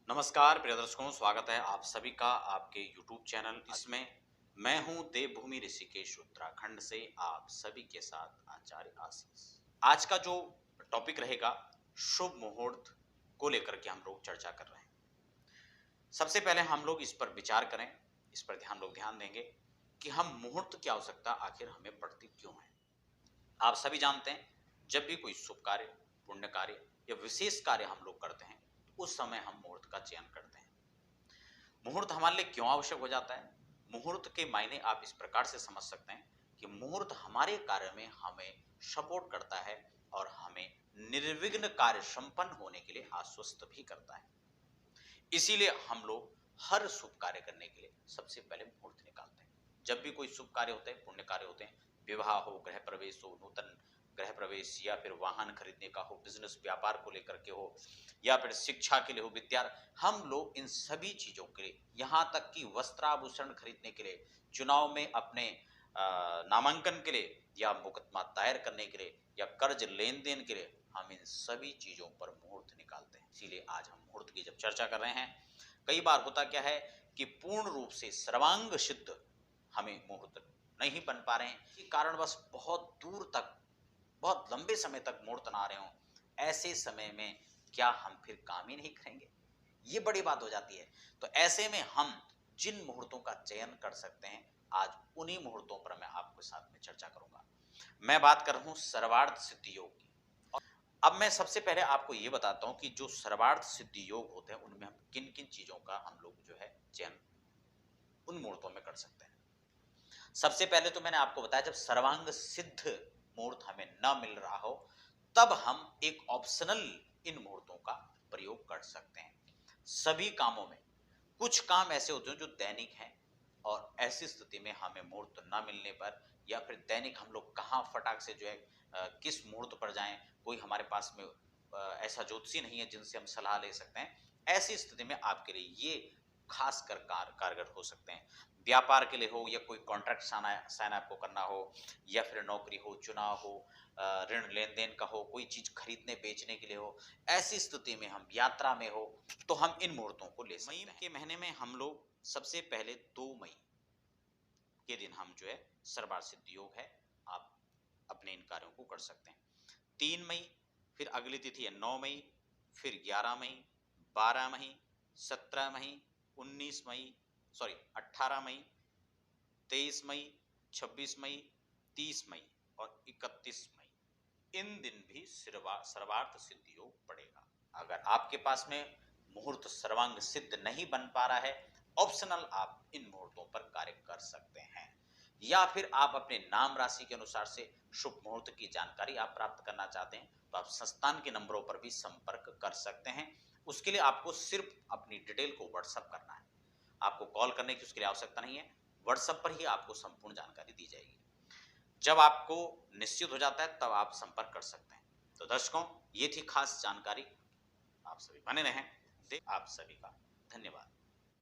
नमस्कार प्रिय दर्शकों, स्वागत है आप सभी का आपके YouTube चैनल। इसमें मैं हूं देवभूमि ऋषिकेश उत्तराखंड से आप सभी के साथ आचार्य आशीष। आज का जो टॉपिक रहेगा शुभ मुहूर्त को लेकर के हम लोग चर्चा कर रहे हैं। सबसे पहले हम लोग इस पर विचार करें, इस पर ध्यान देंगे कि हम मुहूर्त की आवश्यकता आखिर हमें पड़ती क्यों है। आप सभी जानते हैं, जब भी कोई शुभ कार्य, पुण्य कार्य या विशेष कार्य हम लोग करते हैं तो उस समय हम मुहूर्त का चयन करते हैं। मुहूर्त हमारे लिए क्यों आवश्यक हो जाता है? मुहूर्त के मायने आप इस प्रकार से समझ सकते हैं कि मुहूर्त हमारे कार्य में हमें सपोर्ट करता है और हमें निर्विघ्न कार्य संपन्न होने के लिए आश्वस्त भी करता है। इसीलिए हम लोग हर शुभ कार्य करने के लिए सबसे पहले मुहूर्त निकालते हैं। जब भी कोई शुभ कार्य होते हैं, पुण्य कार्य होते हैं, विवाह हो, गृह प्रवेश हो, नूतन गृह प्रवेश या फिर वाहन खरीदने का हो, बिजनेस व्यापार को लेकर के हो या फिर शिक्षा के लिए हो, विद्या, हम लोग इन सभी चीजों के लिए, यहाँ तक कि वस्त्राभूषण खरीदने के लिए, चुनाव में अपने नामांकन के लिए या मुकदमा दायर करने के लिए या कर्ज लेन देन के लिए, हम इन सभी चीजों पर मुहूर्त निकालते हैं। इसीलिए आज हम मुहूर्त की जब चर्चा कर रहे हैं, कई बार होता क्या है कि पूर्ण रूप से सर्वांग सिद्ध हमें मुहूर्त नहीं बन पा रहे हैं, इसी कारणवश बहुत दूर तक, बहुत लंबे समय तक मुहूर्त ना आ रहे हों। ऐसे समय में क्या हम फिर काम ही नहीं करेंगे? ये बड़ी बात हो जाती है। तो ऐसे में हम जिन मुहूर्तों का चयन कर सकते हैं, आज उन्हीं मुहूर्तों पर मैं आपके साथ में चर्चा करूंगा। मैं बात कर रहा हूं सर्वार्थ सिद्धि योग की। अब मैं सबसे पहले आपको ये बताता हूं कि जो सर्वार्थ सिद्धि योग होते हैं उनमें हम किन किन चीजों का हम लोग जो है चयन उन मुहूर्तों में कर सकते हैं। सबसे पहले तो मैंने आपको बताया, जब सर्वांग सिद्ध मुहूर्त हमें न मिल रहा हो तब हम एक ऑप्शनल इन मुहूर्तों का प्रयोग कर सकते हैं। सभी कामों में कुछ काम ऐसे होते हैं जो दैनिक हैं और ऐसी स्थिति में हमें मुहूर्त न मिलने पर या फिर दैनिक हम लोग कहाँ फटाक से जो है किस मुहूर्त पर जाएं, कोई हमारे पास में ऐसा ज्योतिषी नहीं है जिनसे हम सलाह ले सकते हैं। ऐसी स्थिति में आपके लिए ये खास कर कारगर हो सकते हैं। व्यापार के लिए हो या कोई कॉन्ट्रैक्ट साइन आपको करना हो या फिर नौकरी हो, चुनाव हो, ऋण लेन देन का हो, कोई चीज खरीदने बेचने के लिए हो, ऐसी स्थिति में हम यात्रा में हो तो हम इन मुहूर्तों को ले सकते हैं। मई के महीने में हम लोग सबसे पहले 2 मई के दिन हम जो है सर्वार्थ सिद्धि योग है, आप अपने इन कार्यों को कर सकते हैं। 3 मई, फिर अगली तिथि है 9 मई, फिर 11 मई, 12 मई, 17 मई, 19 मई, सॉरी 18 मई, 23 मई, 26 मई, 30 मई और 31 मई। इन दिन भी सर्वार्थ सिद्धि योग पड़ेगा। अगर आपके पास में मुहूर्त सर्वांग सिद्ध नहीं बन पा रहा है, ऑप्शनल आप इन मुहूर्तों पर कार्य कर सकते हैं। या फिर आप अपने नाम राशि के अनुसार से शुभ मुहूर्त की जानकारी आप प्राप्त करना चाहते हैं तो आप संस्थान के नंबरों पर भी संपर्क कर सकते हैं। उसके लिए आपको सिर्फ अपनी डिटेल को व्हाट्सएप करना है, आपको कॉल करने की उसके लिए आवश्यकता नहीं है। व्हाट्सएप पर ही आपको संपूर्ण जानकारी दी जाएगी। जब आपको निश्चित हो जाता है तब आप संपर्क कर सकते हैं। तो दर्शकों, ये थी खास जानकारी। आप सभी बने रहें। आप सभी का धन्यवाद।